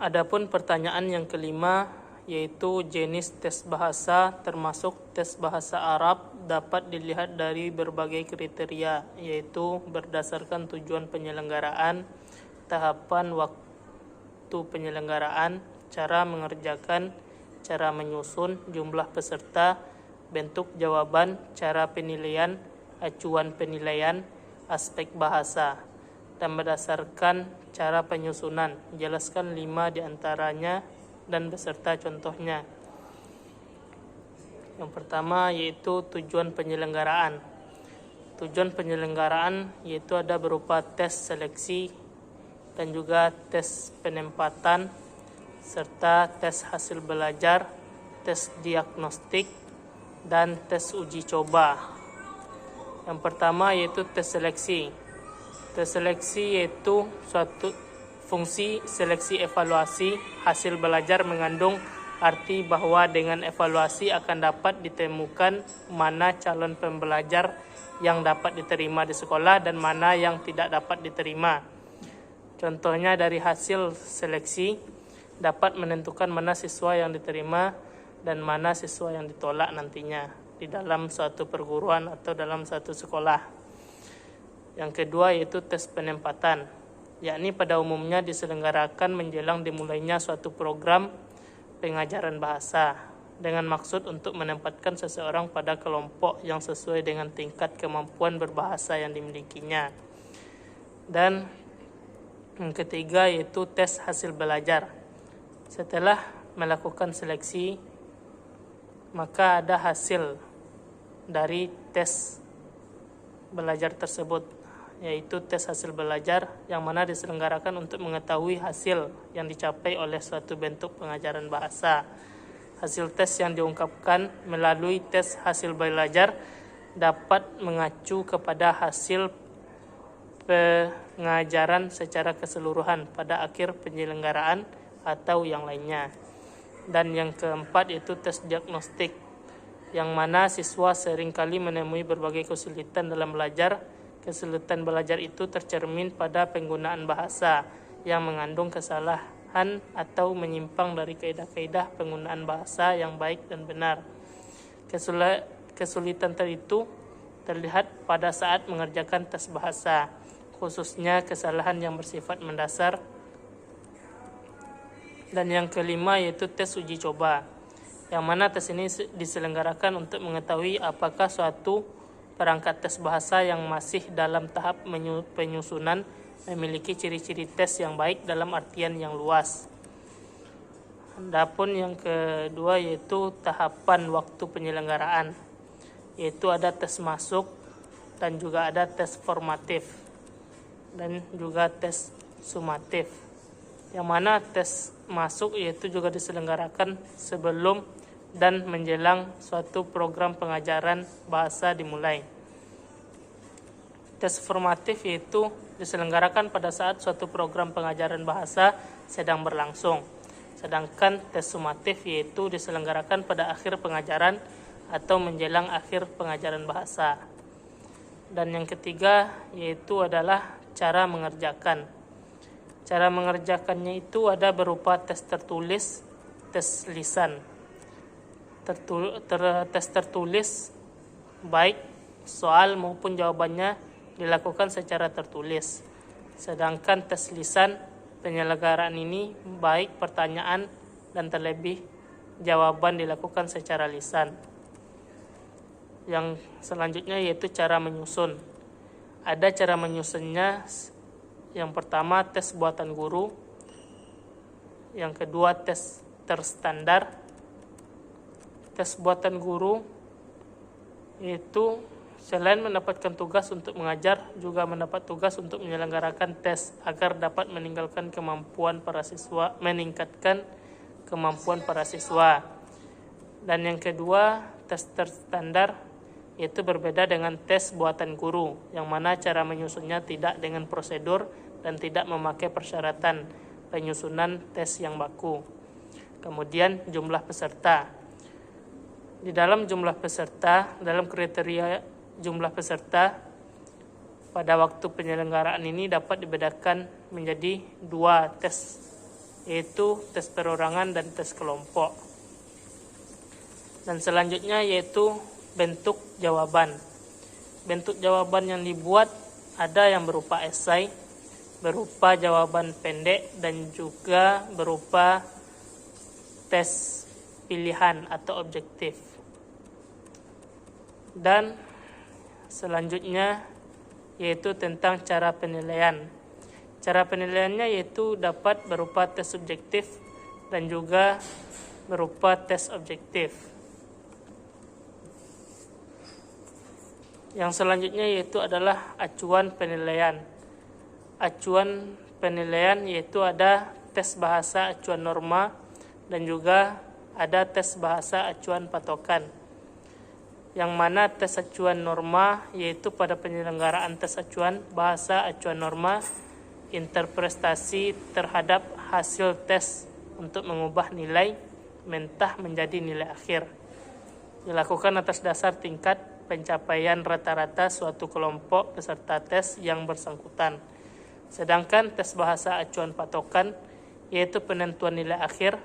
Adapun pertanyaan yang kelima yaitu jenis tes bahasa termasuk tes bahasa Arab dapat dilihat dari berbagai kriteria, yaitu berdasarkan tujuan penyelenggaraan, tahapan waktu penyelenggaraan, cara mengerjakan, cara menyusun, jumlah peserta, bentuk jawaban, cara penilaian, acuan penilaian, aspek bahasa. Dan berdasarkan cara penyusunan, jelaskan 5 diantaranya dan beserta contohnya. Yang pertama yaitu tujuan penyelenggaraan. Tujuan penyelenggaraan yaitu ada berupa tes seleksi dan juga tes penempatan, serta tes hasil belajar, tes diagnostik, dan tes uji coba. Yang pertama yaitu tes seleksi. Tes seleksi yaitu suatu fungsi seleksi evaluasi hasil belajar mengandung arti bahwa dengan evaluasi akan dapat ditemukan mana calon pembelajar yang dapat diterima di sekolah dan mana yang tidak dapat diterima. Contohnya dari hasil seleksi dapat menentukan mana siswa yang diterima dan mana siswa yang ditolak nantinya di dalam suatu perguruan atau dalam satu sekolah. Yang kedua yaitu tes penempatan, yakni pada umumnya diselenggarakan menjelang dimulainya suatu program pengajaran bahasa dengan maksud untuk menempatkan seseorang pada kelompok yang sesuai dengan tingkat kemampuan berbahasa yang dimilikinya. Dan yang ketiga yaitu tes hasil belajar. Setelah melakukan seleksi, maka ada hasil dari tes belajar tersebut, yaitu tes hasil belajar yang mana diselenggarakan untuk mengetahui hasil yang dicapai oleh suatu bentuk pengajaran bahasa. Hasil tes yang diungkapkan melalui tes hasil belajar dapat mengacu kepada hasil pengajaran secara keseluruhan pada akhir penyelenggaraan atau yang lainnya. Dan yang keempat yaitu tes diagnostik, yang mana siswa seringkali menemui berbagai kesulitan dalam belajar. Kesulitan belajar itu tercermin pada penggunaan bahasa yang mengandung kesalahan atau menyimpang dari kaidah-kaidah penggunaan bahasa yang baik dan benar. Kesulitan itu terlihat pada saat mengerjakan tes bahasa, khususnya kesalahan yang bersifat mendasar. Dan yang kelima yaitu tes uji coba, yang mana tes ini diselenggarakan untuk mengetahui apakah suatu perangkat tes bahasa yang masih dalam tahap penyusunan memiliki ciri-ciri tes yang baik dalam artian yang luas. Adapun yang kedua yaitu tahapan waktu penyelenggaraan, yaitu ada tes masuk dan juga ada tes formatif dan juga tes sumatif. Yang mana tes masuk yaitu juga diselenggarakan sebelum dan menjelang suatu program pengajaran bahasa dimulai. Tes formatif yaitu diselenggarakan pada saat suatu program pengajaran bahasa sedang berlangsung. Sedangkan tes sumatif yaitu diselenggarakan pada akhir pengajaran atau menjelang akhir pengajaran bahasa. Dan yang ketiga yaitu adalah cara mengerjakan. Cara mengerjakannya itu ada berupa tes tertulis, tes lisan. Tes tertulis baik soal maupun jawabannya dilakukan secara tertulis. Sedangkan tes lisan penyelenggaraan ini baik pertanyaan dan terlebih jawaban dilakukan secara lisan. Yang selanjutnya yaitu cara menyusun. Ada cara menyusunnya. Yang pertama tes buatan guru, yang kedua tes terstandar. Tes buatan guru itu selain mendapatkan tugas untuk mengajar, juga mendapat tugas untuk menyelenggarakan tes agar dapat meningkatkan kemampuan para siswa. Dan yang kedua, tes terstandar, yaitu berbeda dengan tes buatan guru, yang mana cara menyusunnya tidak dengan prosedur dan tidak memakai persyaratan penyusunan tes yang baku. Kemudian jumlah peserta. Di dalam jumlah peserta, dalam kriteria jumlah peserta pada waktu penyelenggaraan ini dapat dibedakan menjadi 2 tes, yaitu tes perorangan dan tes kelompok. Dan selanjutnya yaitu bentuk jawaban. Bentuk jawaban yang dibuat ada yang berupa esai, berupa jawaban pendek, dan juga berupa tes pilihan atau objektif. Dan selanjutnya yaitu tentang cara penilaian. Cara penilaiannya yaitu dapat berupa tes subjektif dan juga berupa tes objektif. Yang selanjutnya yaitu adalah acuan penilaian. Acuan penilaian yaitu ada tes bahasa acuan norma dan juga ada tes bahasa acuan patokan. Yang mana tes acuan norma yaitu pada penyelenggaraan tes acuan bahasa acuan norma, interpretasi terhadap hasil tes untuk mengubah nilai mentah menjadi nilai akhir. Dilakukan atas dasar tingkat pencapaian rata-rata suatu kelompok peserta tes yang bersangkutan. Sedangkan tes bahasa acuan patokan yaitu penentuan nilai akhir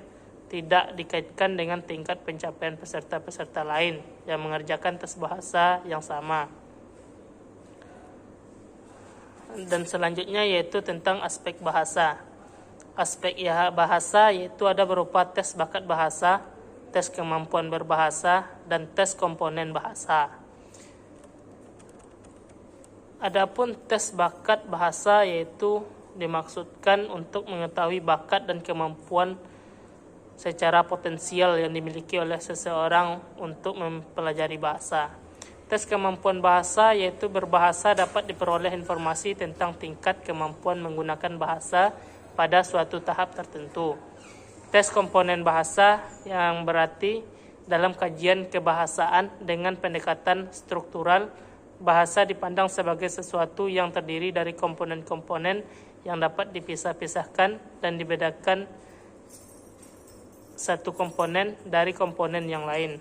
tidak dikaitkan dengan tingkat pencapaian peserta-peserta lain yang mengerjakan tes bahasa yang sama. Dan selanjutnya yaitu tentang aspek bahasa. Aspek bahasa yaitu ada berupa tes bakat bahasa, tes kemampuan berbahasa, dan tes komponen bahasa. Adapun tes bakat bahasa yaitu dimaksudkan untuk mengetahui bakat dan kemampuan secara potensial yang dimiliki oleh seseorang untuk mempelajari bahasa. Tes kemampuan bahasa yaitu berbahasa dapat diperoleh informasi tentang tingkat kemampuan menggunakan bahasa pada suatu tahap tertentu. Tes komponen bahasa yang berarti dalam kajian kebahasaan dengan pendekatan struktural, bahasa dipandang sebagai sesuatu yang terdiri dari komponen-komponen yang dapat dipisah-pisahkan dan dibedakan satu komponen dari komponen yang lain.